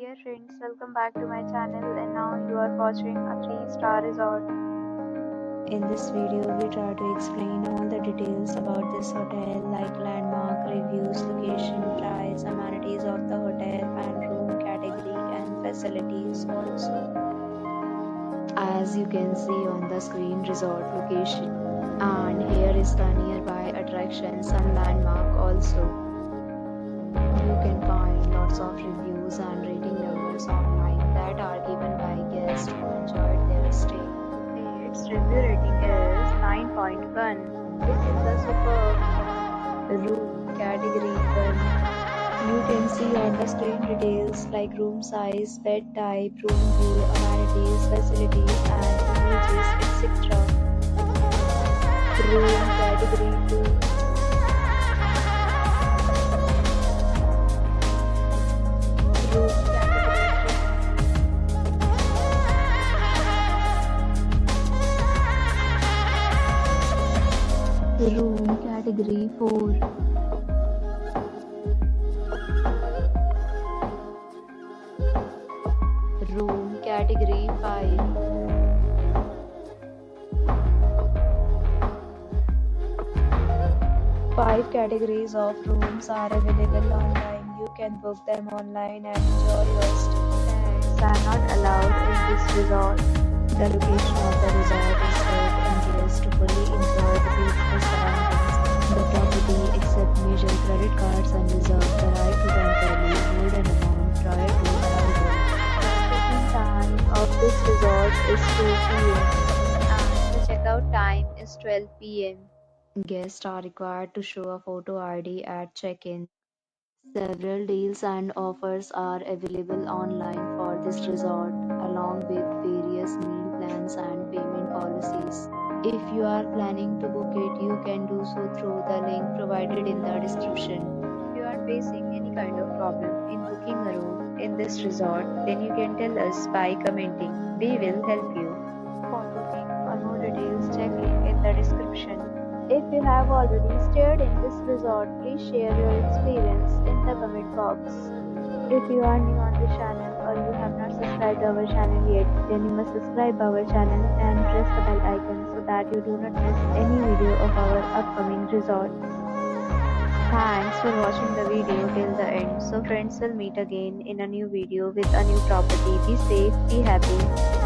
dear friends, welcome back to my channel and now you are watching a 3-star resort. In this video, we try to explain all the details about this hotel like landmark, reviews, location, price, amenities of the hotel and room category and facilities also. As you can see on the screen, resort location. And here is the nearby attractions and landmark also. You can find lots of reviews and rating numbers online that are given by guests who enjoyed their stay. Its review rating is 9.1. This is a superb Room category 1. You can see on the screen details like room size, bed type, room view, amenities, facilities and images, etc. Room category 2. Room category 4. Room category 5. Five categories of rooms are available online. You can book them online and enjoy your stay. pets are not allowed in this resort. The location of the resort is good and guests to fully enjoy the beautiful surroundings. The property accepts major credit cards and reserves the right to temporarily hold an amount prior to arrival. The check-in time of this resort is 2 p.m. and the checkout time is 12 p.m. Guests are required to show a photo ID at check-in. Several deals and offers are available online for this resort, along with various meal plans and payment policies. If you are planning to book it, you can do so through the link provided in the description. If you are facing any kind of problem in booking a room in this resort, then you can tell us by commenting. We will help you. For booking or more details, check link in the description. If you have already stayed in this resort, please share your experience in the comment box. If you are new on the channel or you have not subscribed our channel yet, then you must subscribe our channel and press the bell icon so that you do not miss any video of our upcoming resort. Thanks for watching the video till the end. So friends, will meet again in a new video with a new property. Be safe, be happy.